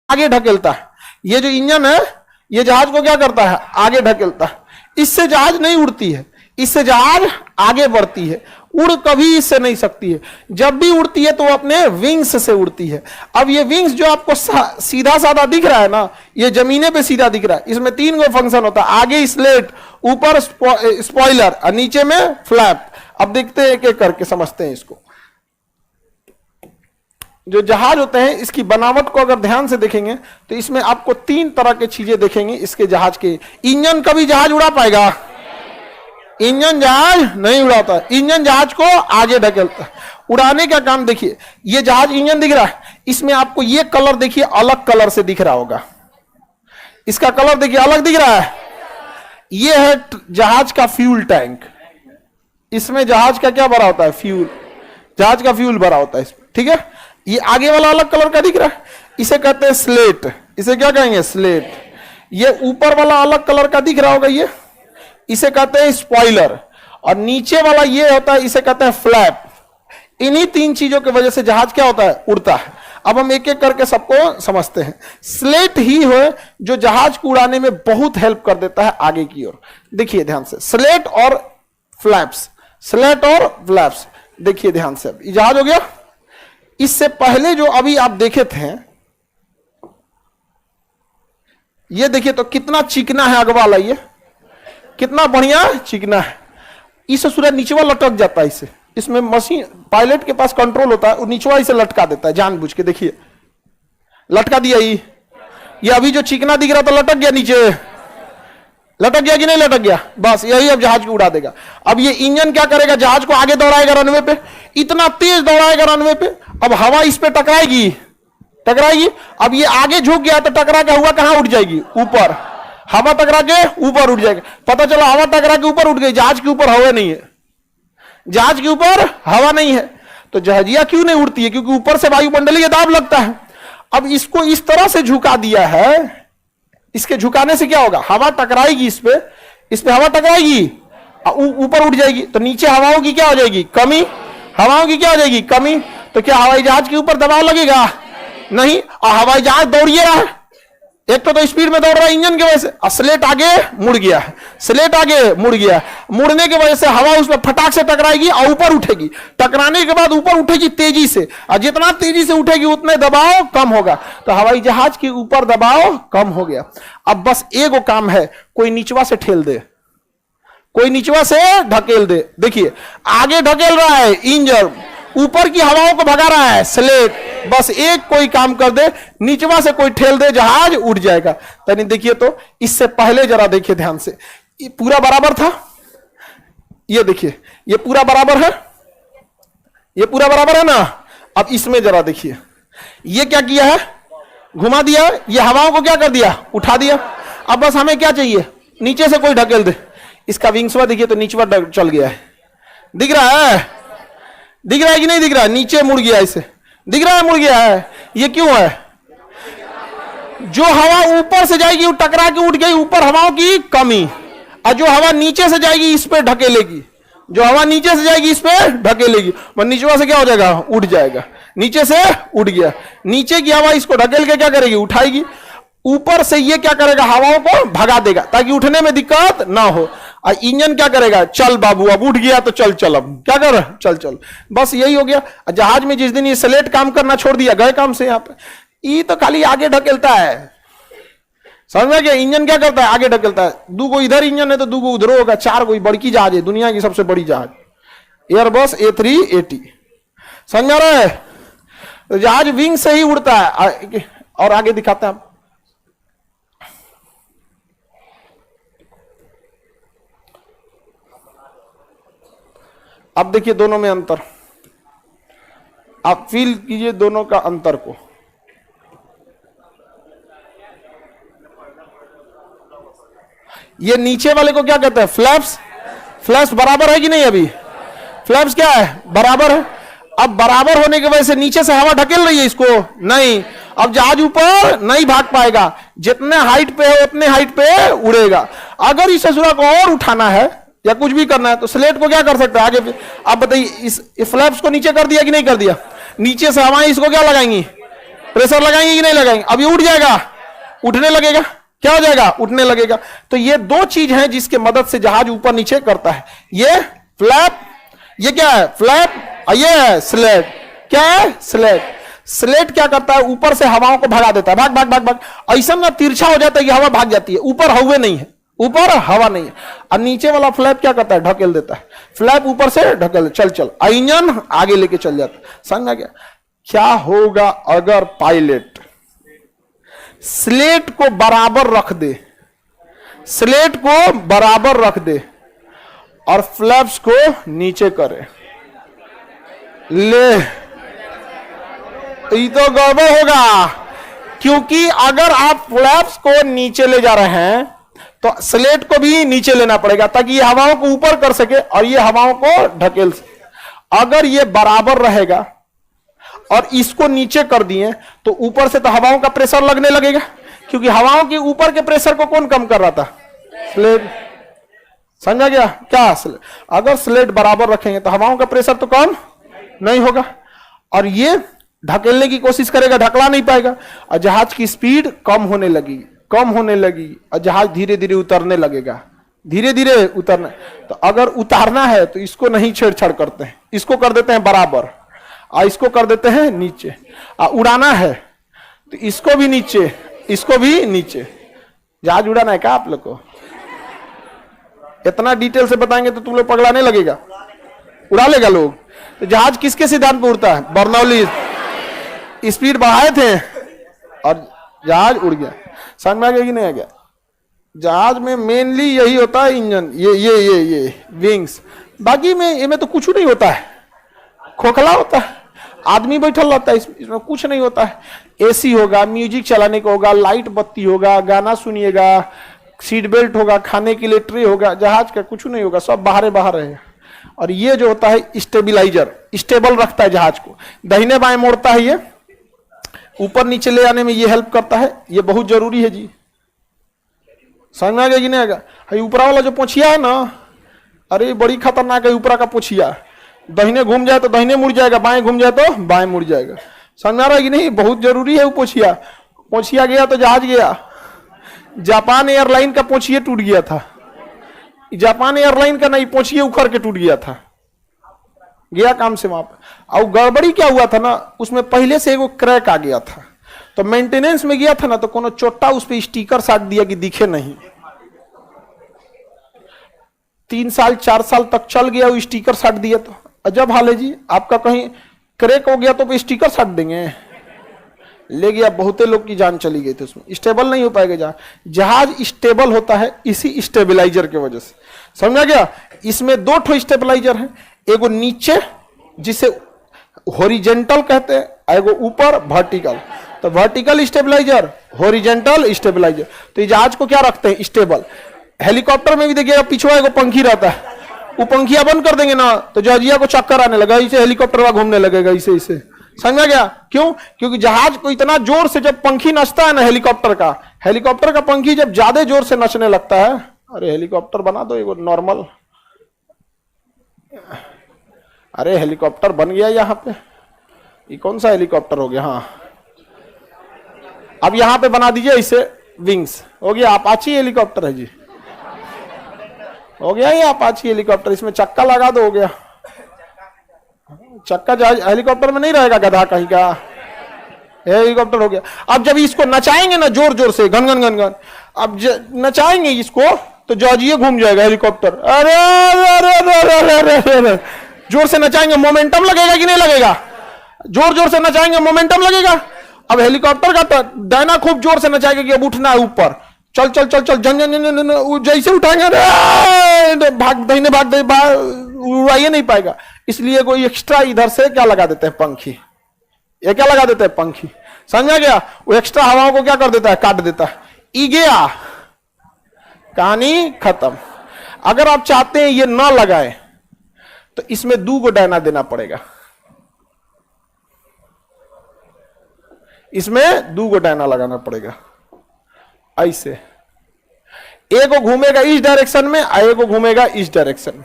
आगे ढकेलता है। ये जो इंजन है ये जहाज को क्या करता है, आगे ढकेलता है। इससे जहाज नहीं उड़ती है, इससे जहाज आगे बढ़ती है, उड़ कभी इससे नहीं सकती है। जब भी उड़ती है तो वो अपने विंग्स से उड़ती है। अब ये विंग्स जो आपको सीधा साधा दिख रहा है ना, ये जमीने पे सीधा दिख रहा है। इसमें 3 गो फंक्शन होता है, आगे स्लेट, ऊपर स्पॉइलर और नीचे में फ्लैप। अब देखते हैं एक एक करके समझते हैं इसको। जो जहाज होते हैं इसकी बनावट को अगर ध्यान से देखेंगे तो इसमें आपको 3 तरह की चीजें देखेंगे इसके जहाज के। इंजन कभी जहाज उड़ा पाएगा? इंजन जहाज नहीं उड़ाता है, इंजन जहाज को आगे ढकेलता है। उड़ाने का काम देखिए, ये जहाज इंजन दिख रहा है, इसमें आपको ये कलर देखिए अलग कलर से दिख रहा होगा। इसका कलर देखिए अलग दिख रहा है। ये है जहाज का फ्यूल टैंक। इसमें जहाज का क्या भरा होता है, फ्यूल। जहाज का फ्यूल भरा होता है इसमें, ठीक है। ये आगे वाला अलग कलर का दिख रहा है, इसे कहते हैं स्लेट। इसे क्या कहेंगे, स्लेट। ये ऊपर वाला अलग कलर का दिख रहा होगा, ये इसे कहते हैं स्पॉइलर। और नीचे वाला ये होता है, इसे कहते हैं फ्लैप। इन्हीं 3 चीजों की वजह से जहाज क्या होता है, उड़ता है। अब हम एक एक करके सबको समझते हैं। स्लेट ही है जो जहाज को उड़ाने में बहुत हेल्प कर देता है आगे की ओर। देखिए ध्यान से, स्लेट और फ्लैप्स, स्लेट और फ्लैप्स। देखिए ध्यान से, अब जहाज हो गया। इससे पहले जो अभी आप देखे थे, ये देखिए तो कितना चिकना है अगवा वाला, ये कितना बढ़िया चिकना है। इसे सूर्य नीचवा लटक जाता है। इसे, इसमें मशीन पायलट के पास कंट्रोल होता है, वो नीचवा इसे लटका देता है जानबूझ के। देखिए लटका दिया ही। ये अभी जो चिकना दिख रहा था लटक गया नीचे, लटक गया कि नहीं लटक गया, बस यही अब जहाज को उड़ा देगा। अब ये इंजन क्या करेगा, जहाज को आगे दौड़ाएगा रनवे पे, इतना तेज दौड़ाएगा रनवे पे। अब हवा इस पे टकराएगी, टकराएगी। अब ये आगे झुक गया तो टकरा के हुआ कहां उठ जाएगी, ऊपर। हवा टकरा के ऊपर उठ जाएगी। पता चला हवा टकरा के ऊपर उठ गई, जहाज के ऊपर हवा नहीं है, जहाज के ऊपर हवा नहीं है। तो जहाजिया क्यों नहीं उड़ती है, क्योंकि ऊपर से वायुमंडलीय दाब लगता है। अब इसको इस तरह से झुका दिया है, इसके झुकाने से क्या होगा, हवा टकराएगी इस पे हवा टकराएगी, ऊपर उठ जाएगी। तो नीचे हवाओं की क्या हो जाएगी, कमी। हवाओं की क्या हो जाएगी, कमी। तो क्या हवाई जहाज के ऊपर दबाव लगेगा, नहीं। और हवाई जहाज दौड़िए रहा है, एक तो स्पीड में दौड़ रहा है इंजन की वजह से, स्लेट आगे मुड़ गया है, स्लेट आगे मुड़ गया। मुड़ने की वजह से हवा उसमें फटाक से टकराएगी और ऊपर उठेगी। टकराने के बाद ऊपर उठेगी तेजी से, और जितना तेजी से उठेगी उतने दबाव कम होगा। तो हवाई जहाज के ऊपर दबाव कम हो गया। अब बस एगो काम है, कोई नीचवा से ठेल दे, कोई नीचवा से ढकेल दे। देखिए आगे ढकेल रहा है इंजन, ऊपर की हवाओं को भगा रहा है स्लेट। बस एक कोई काम कर दे, नीचवा से कोई ठेल दे, जहाज उड़ जाएगा। तनी देखिए तो, इससे पहले जरा देखिए ध्यान से, ये पूरा बराबर था। ये देखिए ये पूरा बराबर है, ये पूरा बराबर है ना। अब इसमें जरा देखिए, ये क्या किया है, घुमा दिया। ये हवाओं को क्या कर दिया, उठा दिया। अब बस हमें क्या चाहिए, नीचे से कोई ढकेल दे। इसका विंग्सवा देखिए तो नीचवा चल गया है, दिख रहा है, दिख रहा है कि नहीं दिख रहा है, नीचे मुड़ गया, इसे दिख रहा है मुड़ गया है। ये क्यों है, जो हवा ऊपर से जाएगी वो टकरा के उठ गई, ऊपर हवाओं की कमी। और जो हवा नीचे से जाएगी इस पे ढकेलेगी, जो हवा नीचे से जाएगी इस पे ढकेलेगी। और नीचवा से क्या हो जाएगा, उठ जाएगा। नीचे से उठ गया, नीचे की हवा इसको ढकेल के क्या करेगी, उठाएगी। ऊपर से ये क्या करेगा, हवाओं को भगा देगा ताकि उठने में दिक्कत ना हो। और इंजन क्या करेगा, चल बाबू अब उठ गया तो चल चल, अब क्या कर, चल चल। बस यही हो गया। जहाज में जिस दिन ये स्लेट काम करना छोड़ दिया, गए काम से। यहाँ पे ये तो खाली आगे ढकेलता है, समझ में गया। इंजन क्या करता है, आगे ढकेलता है। 2 गो इधर इंजन है तो 2 गो उधर होगा, 4 गो बड़की जहाज है, दुनिया की सबसे बड़ी जहाज एयरबस A380, समझ में आ रहा है। तो जहाज विंग से ही उड़ता है। और आगे दिखाते हैं आप, अब देखिए दोनों में अंतर, आप फील कीजिए दोनों का अंतर को। ये नीचे वाले को क्या कहते हैं, फ्लैप्स। फ्लैप्स बराबर है कि नहीं, अभी फ्लैप्स क्या है, बराबर है। अब बराबर होने की वजह से नीचे से हवा ढकेल रही है इसको, नहीं। अब जहाज ऊपर नहीं भाग पाएगा, जितने हाइट पे है उतने हाइट पे उड़ेगा। अगर इस ससुरा को और उठाना है या कुछ भी करना है तो स्लेट को क्या कर सकता है, आगे पे। आप बताइए, इस फ्लैप्स को नीचे कर दिया कि नहीं कर दिया, नीचे से हवाएं इसको क्या लगाएंगी, प्रेशर लगाएंगे कि नहीं लगाएंगे? अब ये उठ जाएगा, उठने लगेगा, क्या हो जाएगा? उठने लगेगा। तो ये दो चीज हैं जिसके मदद से जहाज ऊपर नीचे करता है। ये फ्लैप, ये क्या है? फ्लैप, और ये है स्लेट। क्या है? स्लेट। स्लेट क्या करता है? ऊपर से हवाओं को भगा देता है, भाग भाग भाग भाग, ऐसा ना तिरछा हो जाता है कि हवा भाग जाती है, ऊपर हवा नहीं है, ऊपर हवा नहीं है। और नीचे वाला फ्लैप क्या करता है? ढकेल देता है। फ्लैप ऊपर से ढकेल, चल चल, इंजन आगे लेके चल जाता है। समझ में गया? क्या होगा अगर पायलट स्लेट को बराबर रख दे, स्लेट को बराबर रख दे और फ्लैप्स को नीचे करे? ले, ये तो गड़बड़ होगा, क्योंकि अगर आप फ्लैप्स को नीचे ले जा रहे हैं तो स्लेट को भी नीचे लेना पड़ेगा ताकि ये हवाओं को ऊपर कर सके और ये हवाओं को ढकेल सके। अगर ये बराबर रहेगा और इसको नीचे कर दिए तो ऊपर से तो हवाओं का प्रेशर लगने लगेगा, क्योंकि हवाओं के ऊपर के प्रेशर को कौन कम कर रहा था? स्लेट। समझा गया? क्या स्लेट? अगर स्लेट बराबर रखेंगे तो हवाओं का प्रेशर तो कम नहीं होगा और ये ढकेलने की कोशिश करेगा, ढकला नहीं पाएगा और जहाज की स्पीड कम होने लगी, कम होने लगी और जहाज धीरे धीरे उतरने लगेगा, धीरे धीरे उतरना। तो अगर उतारना है तो इसको नहीं छेड़छाड़ करते हैं, इसको कर देते हैं बराबर और इसको कर देते हैं नीचे। और उड़ाना है तो इसको भी नीचे, इसको भी नीचे। जहाज उड़ाना है क्या आप लोग को? इतना डिटेल से बताएंगे तो तुम लोग पगड़ाने लगेगा, उड़ा लेगा लोग। तो जहाज किसके सिद्धांत पर उड़ता है? बर्नौली। स्पीड बढ़ाए थे और जहाज उड़ गया। समझ में आ गया कि नहीं आ गया? जहाज में मेनली यही होता है, इंजन, ये विंग्स। बाकी में इनमें तो कुछ नहीं होता है, खोखला होता है, आदमी बैठल रहता है, इसमें कुछ नहीं होता है। एसी होगा, म्यूजिक चलाने को होगा, लाइट बत्ती होगा, गाना सुनिएगा, सीट बेल्ट होगा, खाने के लिए ट्रे होगा। जहाज का कुछ नहीं होगा, सब बाहर बाहर रहेगा। और ये जो होता है स्टेबिलाईजर, स्टेबल रखता है जहाज को, दाहिने बाएं मोड़ता है, ये ऊपर नीचे ले आने में ये हेल्प करता है। ये बहुत जरूरी है जी। समझ में आ गया कि नहीं आएगा? ऊपरा वाला जो पोछिया है ना, अरे बड़ी खतरनाक है ऊपरा का पोछिया। दाहिने घूम जाए तो दाहिने मुड़ जाएगा, बाएं घूम जाए तो बाएं मुड़ जाएगा। समझ में आ रहा है कि नहीं? बहुत जरूरी है वो पोछिया। पोछिया गया तो जहाज गया। जापान एयरलाइन का पोछिया टूट गया था, जापान एयरलाइन का नहीं, पोछिया उखड़ के टूट गया था, गया काम से वहां पर। और गड़बड़ी क्या हुआ था ना, उसमें पहले से एगो क्रैक आ गया था, तो मेंटेनेंस में गया था ना, तो कोनो चोट्टा उस पर स्टिकर साट दिया कि दिखे नहीं। 3 साल 4 साल तक चल गया वो स्टिकर साट दिया। तो अजब हाल है जी, आपका कहीं क्रैक हो गया तो स्टिकर साट देंगे? ले गया, बहुते लोग की जान चली गई थी उसमें। स्टेबल नहीं हो पाएगा जहाज स्टेबल होता है इसी स्टेबलाइजर की वजह से। समझा गया? इसमें 2 ठो स्टेबलाइजर है, एगो नीचे जिसे हॉरिजेंटल कहते हैं, एगो ऊपर वर्टिकल। तो वर्टिकल स्टेबलाइजर, हॉरिजेंटल स्टेबलाइजर। तो जहाज को क्या रखते हैं? स्टेबल। हेलीकॉप्टर में भी देखिएगा पिछवा एगो पंखी रहता है, वो पंखिया बंद कर देंगे ना तो जहाजिया को चक्कर आने लगा, इसे हेलीकॉप्टर वहां घूमने लगेगा, इसे इसे। समझ गया? क्यों? क्योंकि जहाज को इतना जोर से जब पंखी नचता है ना हेलीकॉप्टर का पंखी जब ज्यादा जोर से नचने लगता है, अरे हेलीकॉप्टर बना दो एगो नॉर्मल। अरे हेलीकॉप्टर बन गया यहाँ पे, ये कौन सा हेलीकॉप्टर हो गया? हाँ, अब यहाँ पे बना दीजिए इसे विंग्स, हो गया अपाची हेलीकॉप्टर है जी, हो गया ये अपाची हेलीकॉप्टर। इसमें चक्का लगा दो, हो गया। चक्का जहाज हेलीकॉप्टर में नहीं रहेगा, गधा कहीं का हेलीकॉप्टर हो गया। अब जब इसको नचाएंगे ना जोर जोर से, घन घन घन घन, अब नचाएंगे इसको तो जहाजिए घूम जाएगा हेलीकॉप्टर। अरे अरे अरे अरे, जोर से नचाएंगे, मोमेंटम लगेगा कि नहीं लगेगा? जोर जोर से नचाएंगे, मोमेंटम लगेगा। अब हेलीकॉप्टर का तो डायना खूब जोर से नचाएगा कि अब उठना है ऊपर, चल चल चल चल, जन जन जन, जैसे उठाएंगे भाग, दाहिने भाग, उड़ाइए नहीं पाएगा। इसलिए कोई एक्स्ट्रा इधर से क्या लगा देते हैं? पंखी। ये क्या लगा देते हैं? पंखी। समझा गया? वो एक्स्ट्रा हवाओं को क्या कर देता है? काट देता है। ई गया, कहानी खत्म। अगर आप चाहते हैं ये ना लगाए तो इसमें 2 गो डायना देना पड़ेगा, इसमें 2 गो डायना लगाना पड़ेगा। ऐसे एगो घूमेगा इस डायरेक्शन में, एगो घूमेगा इस डायरेक्शन में।